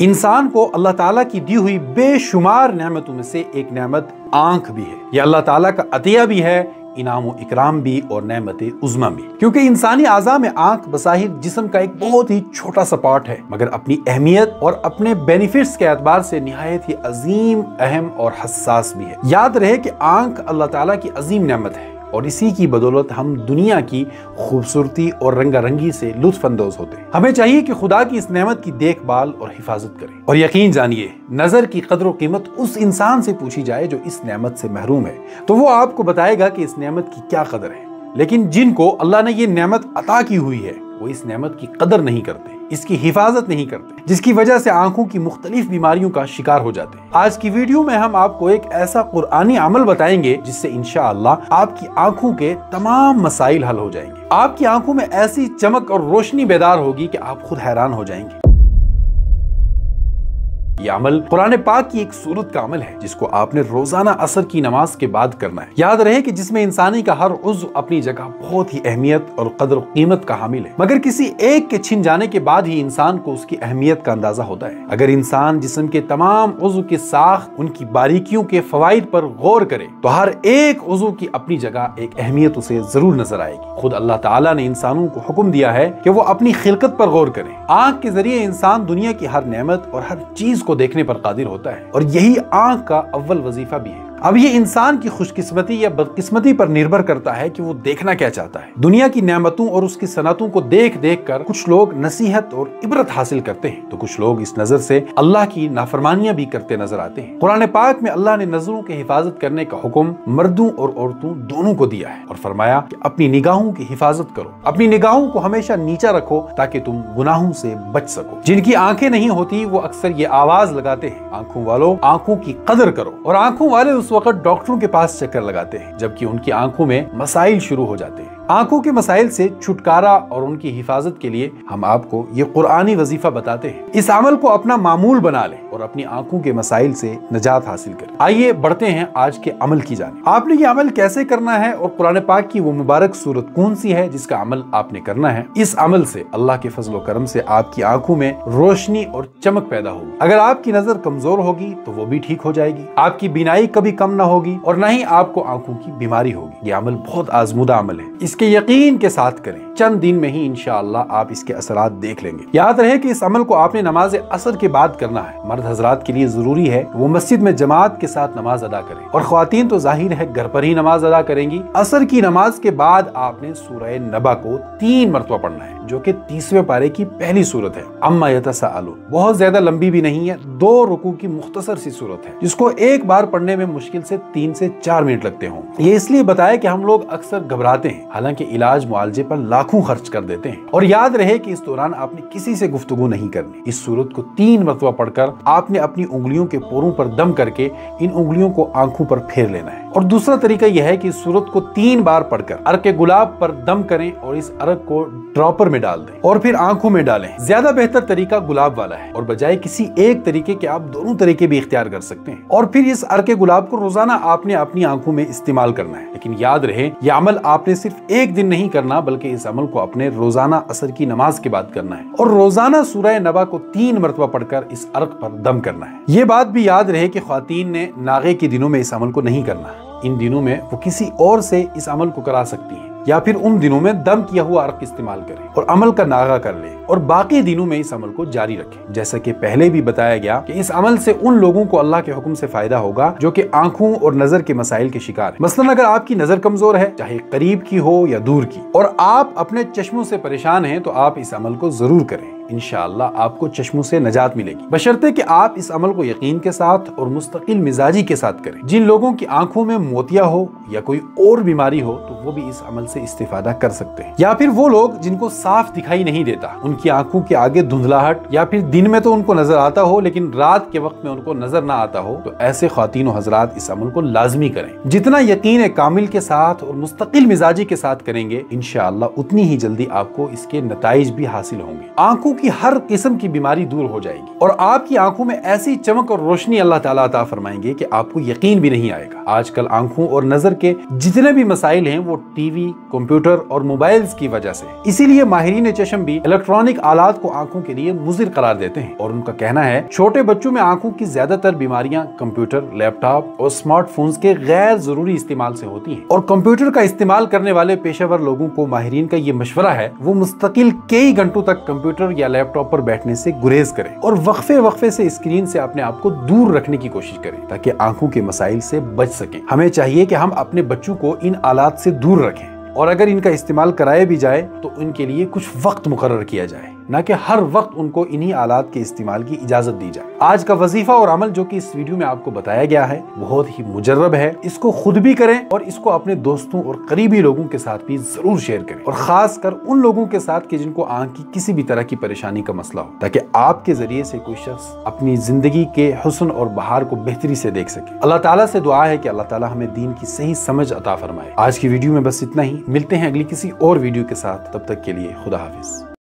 इंसान को अल्लाह ताला की दी हुई बेशुमार नेमतों में से एक नेमत आंख भी है। यह अल्लाह ताला का अतिया भी है, इनाम व इकराम भी और नेमत उज़्मा भी। क्योंकि इंसानी आज़ा में आंख बसाहिर जिस्म का एक बहुत ही छोटा सा पार्ट है, मगर अपनी अहमियत और अपने बेनिफिट्स के एतबार से निहायत ही अजीम, अहम और हसास भी है। याद रहे कि आंख अल्लाह ताला की अजीम नेमत है और इसी की बदौलत हम दुनिया की खूबसूरती और रंगारंगी से लुत्फ अंदोज होते हैं। हमें चाहिए कि खुदा की इस नेमत की देखभाल और हिफाजत करें। और यकीन जानिए, नजर की कदर और कीमत उस इंसान से पूछी जाए जो इस नेमत से महरूम है, तो वो आपको बताएगा कि इस नेमत की क्या कदर है। लेकिन जिनको अल्लाह ने ये नेमत अता की हुई है, वो इस नेमत की कदर नहीं करते, इसकी हिफाजत नहीं करते, जिसकी वजह से आंखों की मुख्तलिफ बीमारियों का शिकार हो जाते हैं। आज की वीडियो में हम आपको एक ऐसा कुरानी अमल बताएंगे जिससे इंशाअल्लाह आपकी आंखों के तमाम मसाइल हल हो जाएंगे। आपकी आंखों में ऐसी चमक और रोशनी बेदार होगी कि आप खुद हैरान हो जाएंगे। ये अमल कुरान पाक की एक सूरत का अमल है जिसको आपने रोजाना असर की नमाज के बाद करना है। याद रहे कि जिसमें इंसानी का हर उज़्व अपनी जगह बहुत ही अहमियत और कदर कीमत का हामिल है, मगर किसी एक के छिन जाने के बाद ही इंसान को उसकी अहमियत का अंदाजा होता है। अगर इंसान जिस्म के तमाम उज़्व की साख्त, उनकी बारीकियों के फवाइद पर गौर करे तो हर एक उज़्व की अपनी जगह एक अहमियत उसे जरूर नजर आएगी। खुद अल्लाह ताला ने इंसानों को हुक्म दिया है कि वो अपनी खिलकत पर गौर करें। आंख के जरिए इंसान दुनिया की हर नेमत और हर चीज को देखने पर कादिर होता है और यही आंख का अव्वल वजीफा भी है। अब ये इंसान की खुशकिस्मती या बदकिस्मती पर निर्भर करता है कि वो देखना क्या चाहता है। दुनिया की नेमतों और उसकी सनतों को देख देख कर कुछ लोग नसीहत और इबरत हासिल करते हैं, तो कुछ लोग इस नजर से अल्लाह की नाफरमानियां भी करते नजर आते हैं। कुरान पाक में अल्लाह ने नजरों की हिफाजत करने का हुक्म मर्दों और औरतों दोनों को दिया है और फरमाया कि अपनी निगाहों की हिफाजत करो, अपनी निगाहों को हमेशा नीचा रखो ताकि तुम गुनाहों से बच सको। जिनकी आंखें नहीं होती वो अक्सर ये आवाज लगाते हैं, आंखों वालों आंखों की कदर करो। और आंखों वाले उस वक्त डॉक्टरों के पास चक्कर लगाते हैं जबकि उनकी आंखों में मसाइल शुरू हो जाते हैं। आंखों के मसाइल से छुटकारा और उनकी हिफाजत के लिए हम आपको ये कुरानी वजीफा बताते हैं। इस अमल को अपना मामूल बना लें और अपनी आंखों के मसाइल से निजात हासिल करें। आइए बढ़ते हैं आज के अमल की जानिब। आपने ये अमल कैसे करना है और कुरान पाक की वो मुबारक सूरत कौन सी है जिसका अमल आपने करना है। इस अमल से अल्लाह के फजल करम से आपकी आंखों में रोशनी और चमक पैदा होगी। अगर आपकी नजर कमजोर होगी तो वो भी ठीक हो जाएगी, आपकी बीनाई कभी कम ना होगी और न ही आपको आंखों की बीमारी होगी। ये अमल बहुत आजमुदा अमल है, इसके यकीन के साथ करें, चंद दिन में ही इंशाअल्लाह आप इसके असरात देख लेंगे। याद रहे कि इस अमल को आपने नमाज असर के बाद करना है। मर्द हजरात के लिए जरूरी है वो मस्जिद में जमात के साथ नमाज अदा करें और ख्वातीन तो जाहिर है घर पर ही नमाज अदा करेंगी। असर की नमाज के बाद आपने सूरह नबा को 3 मरतबा पढ़ना है जो कि 30वें पारे की पहली सूरत है। अम्मा यतसाअलून बहुत ज्यादा लंबी भी नहीं है, 2 रुकू की मुख्तसर सी सूरत है जिसको एक बार पढ़ने में मुश्किल से 3 से 4 मिनट लगते हों। ये इसलिए बताया कि हम लोग अक्सर घबराते हैं, हालांकि इलाज मुआलजे पर लाखों खर्च कर देते हैं। और याद रहे कि इस दौरान आपने किसी से गुफ्तगू नहीं करनी। इस सूरत को 3 मरतबा पढ़कर आपने अपनी उंगलियों के पोरों पर दम करके इन उंगलियों को आंखों पर फेर लेना है। और दूसरा तरीका यह है कि इस सूरत को 3 बार पढ़कर अर्क गुलाब पर दम करें और इस अर्क को ड्रॉपर में डाल दें और फिर आंखों में डालें। ज्यादा बेहतर तरीका गुलाब वाला है और बजाय किसी एक तरीके के आप दोनों तरीके भी इख्तियार कर सकते हैं। और फिर इस अर्क गुलाब को रोजाना आपने अपनी आंखों में इस्तेमाल करना है। लेकिन याद रहे यह अमल आपने सिर्फ एक दिन नहीं करना, बल्कि इस अमल को अपने रोजाना असर की नमाज के बाद करना है और रोजाना सूरह नबा को 3 मरतबा पढ़कर इस अर्क पर दम करना है। ये बात भी याद रहे कि ख्वातीन ने नागे के दिनों में इस अमल को नहीं करना। इन दिनों में वो किसी और से इस अमल को करा सकती हैं या फिर उन दिनों में दम किया हुआ अर्क इस्तेमाल करें और अमल का नागा कर ले और बाकी दिनों में इस अमल को जारी रखें। जैसा कि पहले भी बताया गया कि इस अमल से उन लोगों को अल्लाह के हुक्म से फायदा होगा जो कि आंखों और नजर के मसाइल के शिकार हैं। मसलन अगर आपकी नजर कमजोर है, चाहे करीब की हो या दूर की, और आप अपने चश्मों से परेशान हैं, तो आप इस अमल को जरूर करें। इंशाअल्लाह आपको चश्मों से नजात मिलेगी, बशर्ते कि आप इस अमल को यकीन के साथ और मुस्तकिल मिजाजी के साथ करें। जिन लोगों की आंखों में मोतिया हो या कोई और बीमारी हो तो वो भी इस अमल से इस्तेफादा कर सकते हैं। या फिर वो लोग जिनको साफ दिखाई नहीं देता, उनकी आंखों के आगे धुंधलाहट, या फिर दिन में तो उनको नजर आता हो लेकिन रात के वक्त में उनको नजर ना आता हो, तो ऐसे ख्वातीन और हजरात इस अमल को लाजमी करें। जितना यकीन कामिल के साथ और मुस्तकिल मिजाजी के साथ करेंगे, इंशाअल्लाह उतनी ही जल्दी आपको इसके नताइज भी हासिल होंगे। आंखों की हर किस्म की बीमारी दूर हो जाएगी और आपकी आंखों में ऐसी चमक और रोशनी अल्लाह ताला अता फरमाएंगे कि आपको यकीन भी नहीं आएगा। आजकल आंखों और नजर के जितने भी मसाइल हैं वो टीवी, कंप्यूटर और मोबाइल्स की वजह से। इसीलिए माहिरीन चश्म भी इलेक्ट्रॉनिक आलात को आंखों के लिए मुज़िर करार देते हैं और उनका कहना है छोटे बच्चों में आंखों की ज्यादातर बीमारियां कंप्यूटर, लैपटॉप और स्मार्टफोन्स के गैर जरूरी इस्तेमाल से होती हैं और कंप्यूटर का इस्तेमाल करने वाले पेशेवर लोगों को माहिरीन का ये मशवरा है वो मुस्तकिल कई घंटों तक कंप्यूटर या लैपटॉप पर बैठने से गुरेज करें और वक्फे से स्क्रीन से अपने आप को दूर रखने की कोशिश करें ताकि आंखों के मसाइल से बच सकें। हमें चाहिए कि हम अपने बच्चों को इन आलात से दूर रखें और अगर इनका इस्तेमाल कराया भी जाए तो इनके लिए कुछ वक्त मुकर्रर किया जाए, ना कि हर वक्त उनको इन्हीं आलात के इस्तेमाल की इजाजत दी जाए। आज का वजीफा और अमल जो कि इस वीडियो में आपको बताया गया है बहुत ही मुजर्रब है। इसको खुद भी करें और इसको अपने दोस्तों और करीबी लोगों के साथ भी जरूर शेयर करें और खास कर उन लोगों के साथ कि जिनको आंख की किसी भी तरह की परेशानी का मसला हो, ताकि आपके जरिए से कोई शख्स अपनी जिंदगी के हुस्न और बहार को बेहतरी से देख सके। अल्लाह ताला से दुआ है कि अल्लाह ताला हमें दीन की सही समझ अता फरमाए। आज की वीडियो में बस इतना ही, मिलते हैं अगली किसी और वीडियो के साथ, तब तक के लिए खुदा हाफिज।